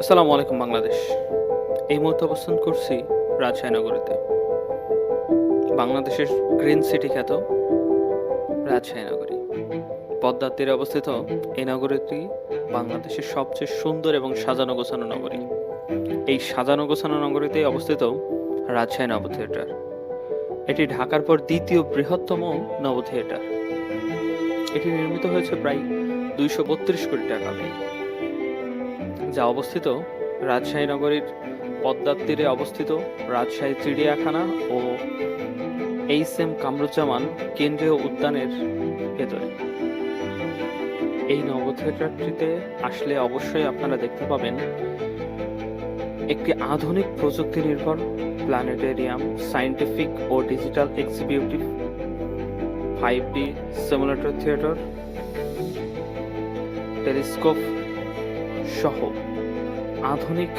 আসসালামু আলাইকুম বাংলাদেশ। এই মুহূর্তে অবস্থান করছি রাজশাহী নগরীতে। বাংলাদেশের গ্রিন সিটি খ্যাত রাজশাহী নগরী। পদ্মার তীরে অবস্থিত এই নগরীটি বাংলাদেশের সবচেয়ে সুন্দর এবং সাজানো গোছানো নগরী। এই সাজানো গোছানো নগরীতেই অবস্থিত রাজশাহী নব থিয়েটার। এটি ঢাকার পর দ্বিতীয় বৃহত্তম নব থিয়েটার। এটি নির্মিত হয়েছে প্রায় 232 কোটি টাকা ব্যয়ে, যা অবস্থিত রাজশাহী নগরীর পদ্মার তীরে অবস্থিত রাজশাহী চিড়িয়াখানা ও এইচ.এম. কামরুজ্জামান কেন্দ্রীয় উদ্যানের ভেতরে। এই নব থিয়েটারটিতে আসলে অবশ্যই আপনারা দেখতে পাবেন একটি আধুনিক প্রযুক্তি নির্ভর প্ল্যানেটেরিয়াম, সায়েন্টিফিক ও digital executive, 5D simulator theatre, telescope সহ আধুনিক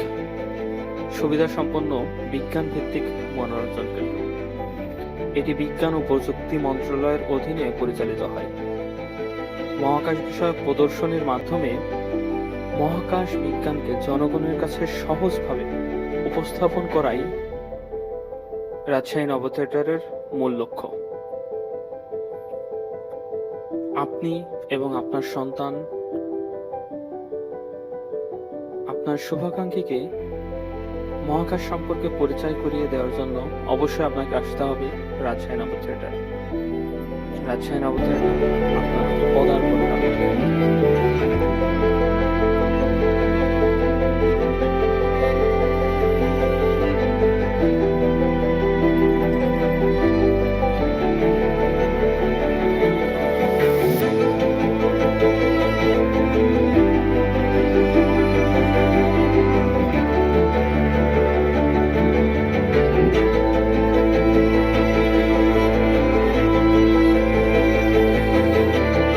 সুবিধা সম্পন্ন বিজ্ঞান ভিত্তিক মনোরঞ্জন কেন্দ্র। এটি বিজ্ঞান ও প্রযুক্তি মন্ত্রণালয়ের অধীনে পরিচালিত হয়। মহাকাশ বিষয়ক প্রদর্শনীর মাধ্যমে মহাকাশ বিজ্ঞানকে জনগণের কাছে সহজভাবে উপস্থাপন করাই রাজশাহী নব থিয়েটারের মূল লক্ষ্য। আপনি এবং আপনার সন্তান, আপনার শুভাকাঙ্ক্ষীকে মহাকাশ সম্পর্কে পরিচয় করিয়ে দেওয়ার জন্য অবশ্যই আপনাকে আসতে হবে রাজশাহী নব থিয়েটার। রাজশাহী নব থিয়েটার আপনার পদার্পণ।